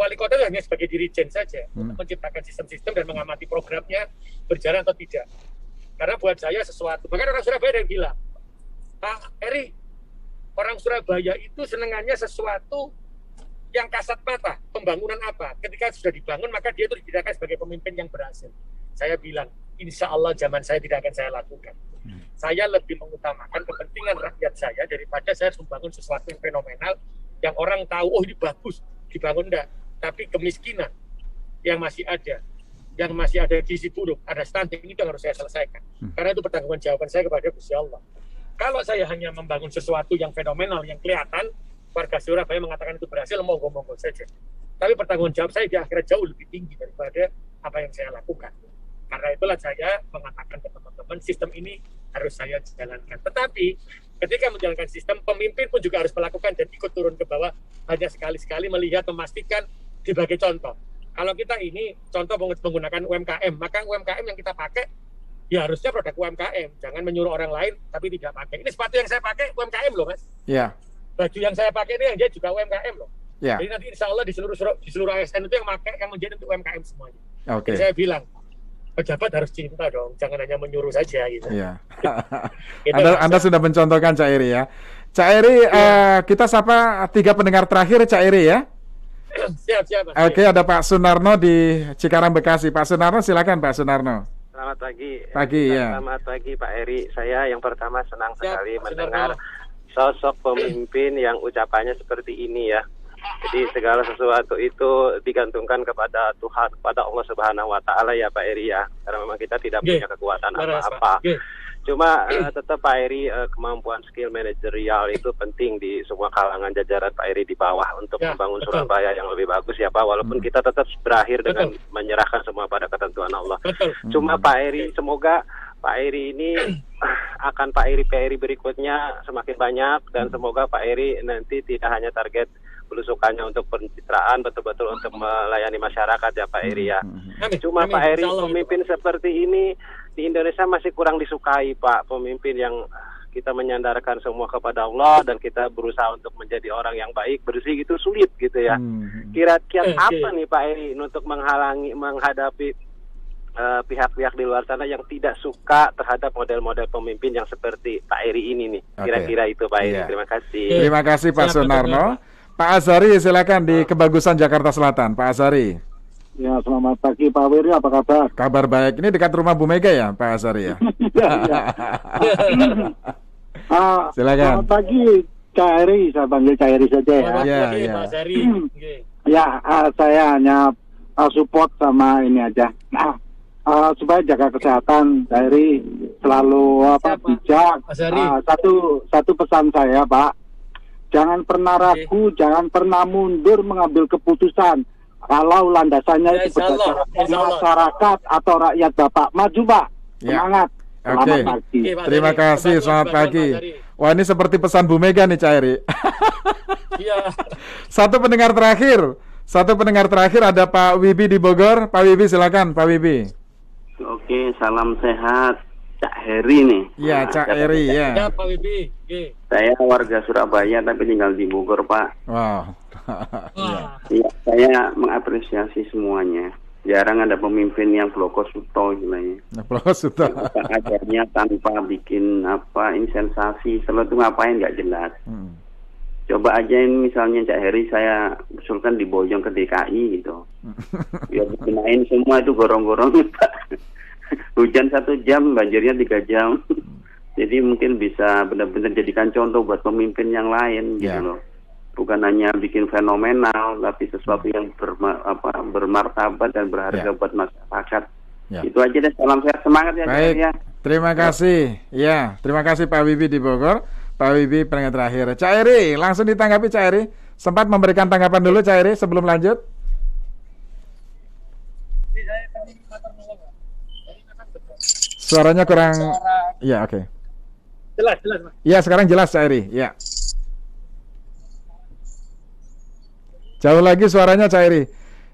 wali kota itu hanya sebagai dirijen saja untuk menciptakan sistem-sistem dan mengamati programnya berjalan atau tidak. Karena buat saya sesuatu, bahkan orang Surabaya yang bilang, Pak Eri, orang Surabaya itu senengannya sesuatu yang kasat mata. Pembangunan apa? Ketika sudah dibangun, maka dia itu dipindahkan sebagai pemimpin yang berhasil. Saya bilang, insya Allah zaman saya tidak akan saya lakukan. Saya lebih mengutamakan kepentingan rakyat saya daripada saya harus membangun sesuatu yang fenomenal, yang orang tahu, oh ini bagus, dibangun enggak. Tapi kemiskinan yang masih ada gizi buruk, ada stunting, itu yang harus saya selesaikan. Karena itu pertanggungjawaban saya kepada Gusti Allah. Kalau saya hanya membangun sesuatu yang fenomenal, yang kelihatan, warga Surabaya mengatakan itu berhasil, monggo-monggo saja. Tapi pertanggungjawab saya di akhirat jauh lebih tinggi daripada apa yang saya lakukan. Karena itulah saya mengatakan ke teman-teman, sistem ini harus saya jalankan. Tetapi ketika menjalankan sistem, pemimpin pun juga harus melakukan dan ikut turun ke bawah, hanya sekali-sekali melihat, memastikan, sebagai contoh. Kalau kita ini contoh menggunakan UMKM, maka UMKM yang kita pakai ya harusnya produk UMKM. Jangan menyuruh orang lain tapi tidak pakai. Ini sepatu yang saya pakai UMKM loh, Mas. Iya. Baju yang saya pakai ini yang dia juga UMKM loh. Iya. Jadi nanti insya Allah di seluruh ASN itu yang pakai, yang menjadi untuk UMKM semuanya. Oke. Jadi saya bilang, pejabat harus cinta dong, jangan hanya menyuruh saja gitu. Iya. Gitu, Anda sudah mencontohkan Cak Eri ya. Cak Eri, kita sapa 3 pendengar terakhir, Cak Eri ya. Siap. Oke, ada Pak Sunarno di Cikarang, Bekasi. Pak Sunarno, silakan Pak Sunarno. Selamat pagi. Ya. Selamat pagi Pak Eri. Saya yang pertama senang sekali mendengar sosok pemimpin yang ucapannya seperti ini ya. Jadi segala sesuatu itu digantungkan kepada Tuhan, kepada Allah Subhanahu wa taala ya Pak Eri ya. Karena memang kita tidak punya kekuatan apa-apa. Cuma tetap Pak Eri, kemampuan skill manajerial itu penting di semua kalangan jajaran Pak Eri di bawah untuk membangun Surabaya yang lebih bagus ya Pak. Walaupun kita tetap berakhir dengan menyerahkan semua pada ketentuan Allah. Cuma Pak Eri, semoga Pak Eri ini akan Pak Eri berikutnya semakin banyak, dan semoga Pak Eri nanti tidak hanya target belusukannya untuk pencitraan, betul-betul untuk melayani masyarakat ya Pak Eri ya. Cuma Pak Eri, pemimpin seperti ini di Indonesia masih kurang disukai Pak. Pemimpin yang kita menyandarkan semua kepada Allah dan kita berusaha untuk menjadi orang yang baik, bersih gitu sulit gitu ya. Kira-kira apa nih Pak Eri untuk menghadapi pihak-pihak di luar sana yang tidak suka terhadap model-model pemimpin yang seperti Pak Eri ini nih. Kira-kira itu Pak Eri. Terima kasih. Terima kasih Pak Sunarno. Pak Azari silakan di Kebagusan Jakarta Selatan. Pak Azari. Ya, selamat pagi Pak Wiri, apa kabar? Kabar baik. Ini dekat rumah Bu Mega ya, Pak Azari ya? Silakan. Selamat pagi Cak Eri, saya panggil Cak Eri saja ya. Iya, Pak Azari. Ya, saya hanya support sama ini aja. Supaya jaga kesehatan, Cak Eri selalu bijak. Satu pesan saya Pak, jangan pernah ragu, jangan pernah mundur mengambil keputusan. Kalau landasannya itu berdasarkan masyarakat atau rakyat Bapak, maju Pak. Semangat. Selamat pagi. Terima kasih, selamat pagi. Wah, ini seperti pesan Bu Mega nih Cak Eri. Satu pendengar terakhir ada Pak Wibi di Bogor. Pak Wibi silakan, Pak Wibi. Oke, salam sehat. Cak Heri nih. Iya, Cak Heri ya. Ya, Pak Wibi. Saya warga Surabaya tapi tinggal di Bogor, Pak. Wow. Ya, saya mengapresiasi semuanya. Jarang ada pemimpin yang blokosuto istilahnya. Blokosuto. Ajarnya tanpa bikin ini sensasi, selalu itu ngapain nggak jelas. Coba aja ini misalnya Cak Heri saya usulkan di Boyong ke DKI gitu. Biar dikenain semua itu gorong-gorong. Hujan 1 jam, banjirnya 3 jam. Jadi mungkin bisa benar-benar jadikan contoh buat pemimpin yang lain gitu loh. Bukan hanya bikin fenomenal, tapi sesuatu yang bermartabat dan berharga buat masyarakat. Itu aja deh, salam sehat, semangat ya. Baik, ya. Terima kasih. Ya, terima kasih Pak Wibi di Bogor. Pak Wibi pendengar terakhir. Cak Eri, langsung ditanggapi Cak Eri. Sempat memberikan tanggapan dulu Cak Eri sebelum lanjut. Suaranya kurang. Iya, oke. Jelas, Mas. Iya, sekarang jelas Cak Eri. Ya. Jauh lagi suaranya Cak Eri.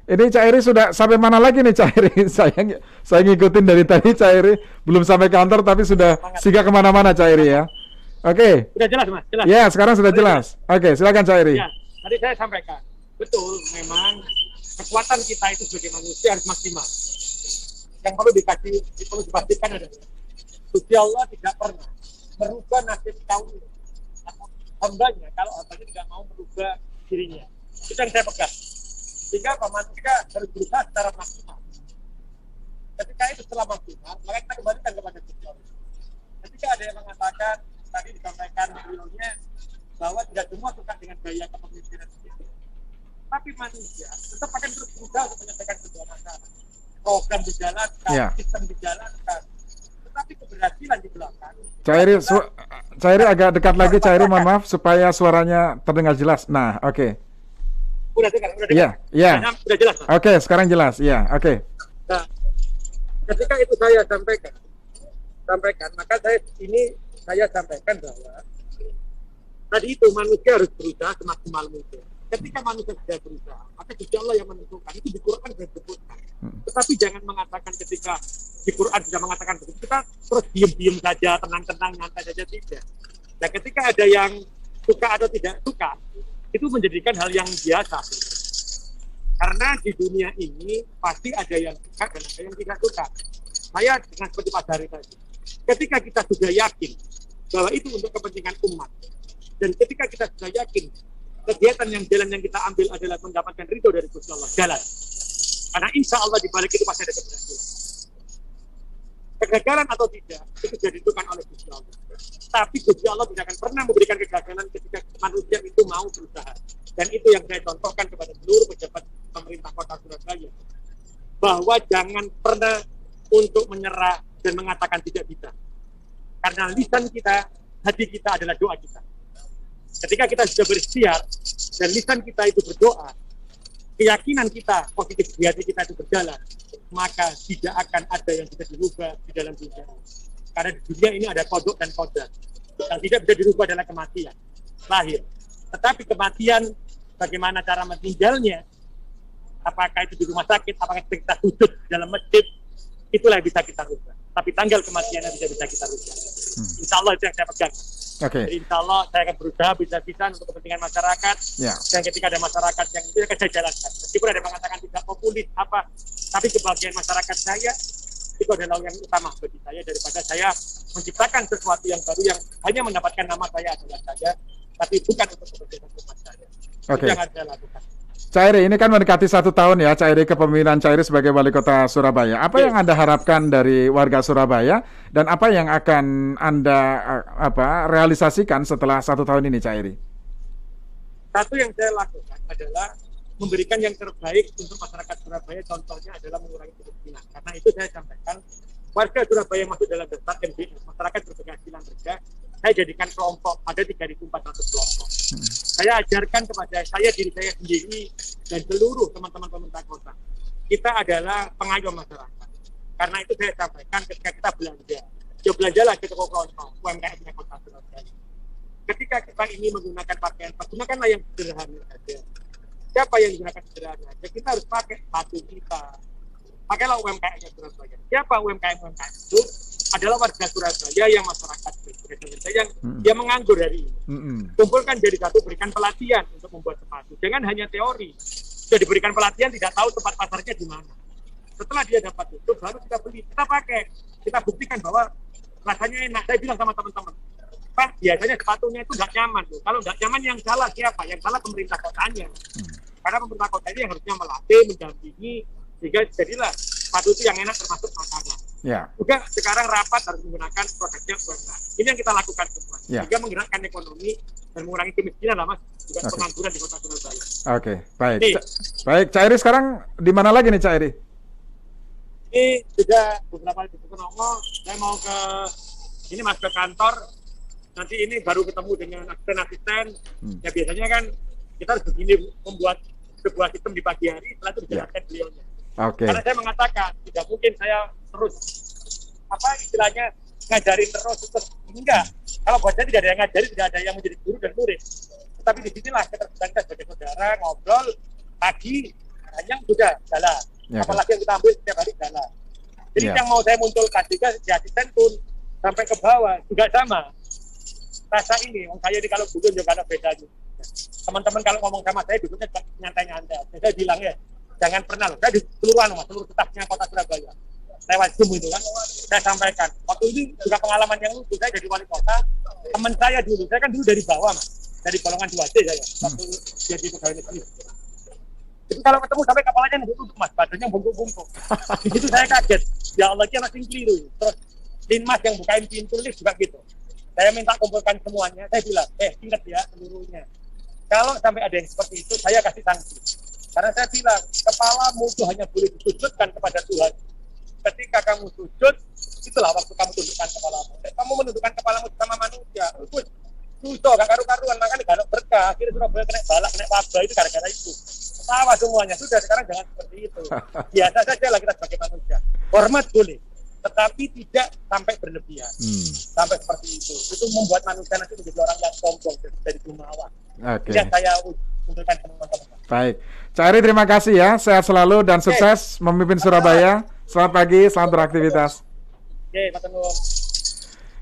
Ini Cak Eri sudah sampai mana lagi nih Cak Eri? Saya ngikutin dari tadi Cak Eri belum sampai kantor tapi sudah singgah kemana-mana Cak Eri ya. Oke. Sudah jelas Mas, jelas. Ya, sekarang sudah jelas. Oke, silakan Cak Eri. Ya, tadi saya sampaikan. Betul, memang kekuatan kita itu sebagai manusia harus maksimal. Yang perlu dipastikan adalah Gusti Allah tidak pernah merubah nasib kaum atau hambanya kalau hambanya tidak mau merubah dirinya. Itu yang saya pegang. Sehingga manusia harus berusaha secara maksimal. Ketika itu setelah maksimal, maka kita kembalikan kepada Gusti Allah. Ketika ada yang mengatakan, tadi disampaikan beliaunya, bahwa tidak semua suka dengan gaya kepemimpinan itu. Tapi manusia tetap akan terus berusaha untuk menyelesaikan sebuah masalah. Program dijalankan, sistem dijalankan, tetapi keberhasilan di belakang. Cak Eri agak dekat lagi Cak Eri, mohon maaf supaya suaranya terdengar jelas. Nah, oke. Udah dengar. Iya. Udah jelas. Oke, sekarang jelas. Iya, oke. Nah, ketika itu saya sampaikan, maka saya sampaikan bahwa tadi itu manusia harus berusaha semaksimal mungkin. Ketika manusia sudah berusaha, maka Gusti Allah yang menentukan. Itu di Quran sudah disebutkan. Tetapi jangan mengatakan ketika di Quran sudah mengatakan begitu, kita terus diem-diem saja, tenang-tenang, nyantai saja, tidak. Nah, ketika ada yang suka atau tidak suka, itu menjadikan hal yang biasa. Karena di dunia ini pasti ada yang suka dan ada yang tidak suka. Saya dengan seperti Pak Dari tadi, ketika kita sudah yakin bahwa itu untuk kepentingan umat, Dan ketika kita sudah yakin kegiatan yang kita ambil adalah mendapatkan ridho dari Gusti Allah, jalan. Karena insya Allah di balik itu pasti ada keberhasilan. Kegagalan atau tidak itu sudah ditentukan oleh Gusti Allah. Tapi Gusti Allah tidak akan pernah memberikan kegagalan ketika manusia itu mau berusaha. Dan itu yang saya contohkan kepada seluruh pejabat pemerintah Kota Surabaya, bahwa jangan pernah untuk menyerah dan mengatakan tidak bisa. Karena lisan kita, hati kita adalah doa kita. Ketika kita sudah berikhtiar dan lisan kita itu berdoa, keyakinan kita positif di hati kita itu berjalan, maka tidak akan ada yang bisa dirubah di dalam dunia. Karena di dunia ini ada kodok dan kodar. Yang tidak bisa dirubah adalah kematian, lahir. Tetapi kematian, bagaimana cara meninggalnya, apakah itu di rumah sakit, apakah kita sujud dalam masjid, itulah yang bisa kita rubah. Tapi tanggal kematiannya tidak bisa kita rubah. Insya Allah itu yang saya pegang. Jadi insya Allah saya akan berusaha bisa-bisa untuk kepentingan masyarakat. Dan ketika ada masyarakat yang itu akan saya jalankan. Meskipun ada mengatakan tidak populis apa, tapi kebahagiaan masyarakat saya itu adalah yang utama bagi saya, daripada saya menciptakan sesuatu yang baru yang hanya mendapatkan nama saya adalah saya, tapi bukan untuk kepentingan umat saya. Itu yang harus saya lakukan. Cak Eri, ini kan mendekati 1 tahun ya, Cak Eri, kepemimpinan Cak Eri sebagai Wali Kota Surabaya. Apa yang Anda harapkan dari warga Surabaya dan apa yang akan Anda realisasikan setelah 1 tahun ini, Cak Eri? Satu yang saya lakukan adalah memberikan yang terbaik untuk masyarakat Surabaya. Contohnya adalah mengurangi kemiskinan. Karena itu saya sampaikan, warga Surabaya masuk dalam daftar MBS, masyarakat berpenghasilan rendah. Saya jadikan kelompok, ada 3.400 kelompok. Saya ajarkan kepada diri saya sendiri dan seluruh teman-teman pemerintah kota. Kita adalah pengayom masyarakat. Karena itu saya sampaikan ketika kita belanja, ya belanjalah ke toko kelompok UMKM-nya Kota Surabaya. Ketika kita ini menggunakan pakaian, gunakanlah yang sederhana saja. Siapa yang gunakan sederhana? Ya kita harus pakai sepatu kita. Pakailah UMKM-nya Surabaya. Siapa UMKM itu? Adalah warga Surabaya yang masyarakat yang menganggur hari ini. Kumpulkan jadi satu, berikan pelatihan untuk membuat sepatu. Jangan hanya teori. Sudah diberikan pelatihan, tidak tahu tempat pasarnya di mana. Setelah dia dapat itu, baru kita beli, kita pakai, kita buktikan bahwa rasanya enak. Saya bilang sama teman-teman, Pak, biasanya sepatunya itu nggak nyaman. Kalau nggak nyaman, yang salah siapa? Yang salah pemerintah kotanya. Karena pemerintah kota ini yang harusnya melatih, mendampingi, sehingga jadilah sepatu itu yang enak termasuk makanan. Juga sekarang rapat harus menggunakan produknya UMKM. Ini yang kita lakukan semua. Sehingga menggerakkan ekonomi dan mengurangi kemiskinan lah, Mas. Juga pengangguran di Kota Surabaya. Baik. Baik, Cak Eri sekarang di mana lagi nih, Cak Eri? Ini sudah beberapa hari ngomong, saya mau ke ini Mas, ke kantor. Nanti ini baru ketemu dengan asisten-asisten. Ya biasanya kan kita harus begini membuat sebuah sistem di pagi hari, setelah itu dijelaskan beliaunya. Karena saya mengatakan tidak mungkin saya terus istilahnya ngajarin terus enggak. Kalau buat saya tidak ada yang ngajari, tidak ada yang menjadi guru dan murid. Tetapi di sinilah keterbukaan kita sebagai saudara, ngobrol pagi, yang sudah jalan. Apalagi yang kita ambil setiap hari jalan. Jadi yang mau saya munculkan juga di asisten pun sampai ke bawah juga sama. Rasa ini, saya ini kalau duduk juga ada bedanya. Teman-teman kalau ngomong sama saya duduknya nyantai-nyantai. Saya bilang ya, jangan pernah loh. Saya di seluruh stafnya Kota Surabaya. Lewat Zoom itu kan, saya sampaikan. Waktu itu juga pengalaman yang lucu. Saya jadi wali kota. Teman saya dulu, saya kan dulu dari bawah, Mas. Dari golongan 2C saya. Waktu jadi pegawai negeri. Jadi kalau ketemu sampai kepalanya nunduk, Mas. Badannya bungkuk-bungkuk. Di situ saya kaget. Ya Allah, dia masih keliru. Terus Linmas yang bukain pintu lift juga gitu. Saya minta kumpulkan semuanya. Saya bilang, ingat ya seluruhnya. Kalau sampai ada yang seperti itu, saya kasih sanksi. Karena saya bilang, kepalamu itu hanya boleh disujudkan kepada Tuhan. Ketika kamu sujud, itulah waktu kamu tundukkan kepalamu. Kamu menundukkan kepalamu sama manusia. Susah, gak karu-karuan, makanya gak ada berkah. Akhirnya Surabaya kena balak, kena wabah, itu gara-gara itu. Ketawa semuanya. Sudah, sekarang jangan seperti itu. Biasa saja lah kita sebagai manusia. Hormat boleh, tetapi tidak sampai berlebihan. Sampai seperti itu. Itu membuat manusia nanti menjadi orang yang sombong dari jumawa. Yang saya untukkan teman-teman. Baik, Cak Eri terima kasih ya, sehat selalu dan sukses memimpin Surabaya. Selamat pagi, selamat beraktivitas.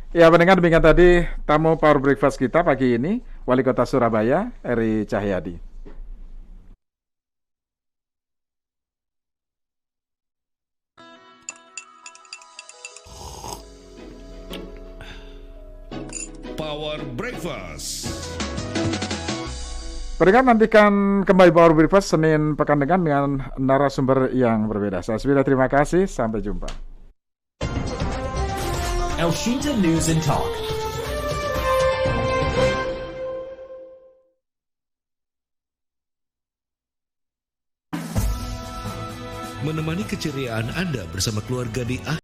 Ya, pendengar, demikian tadi tamu Power Breakfast kita pagi ini, Wali Kota Surabaya, Eri Cahyadi. Power Breakfast. Pendengar nantikan kembali Power Breakfast Senin pekan depan dengan narasumber yang berbeda. Saya Swida, terima kasih. Sampai jumpa. Elshinta News and Talk. Menemani keceriaan Anda bersama keluarga di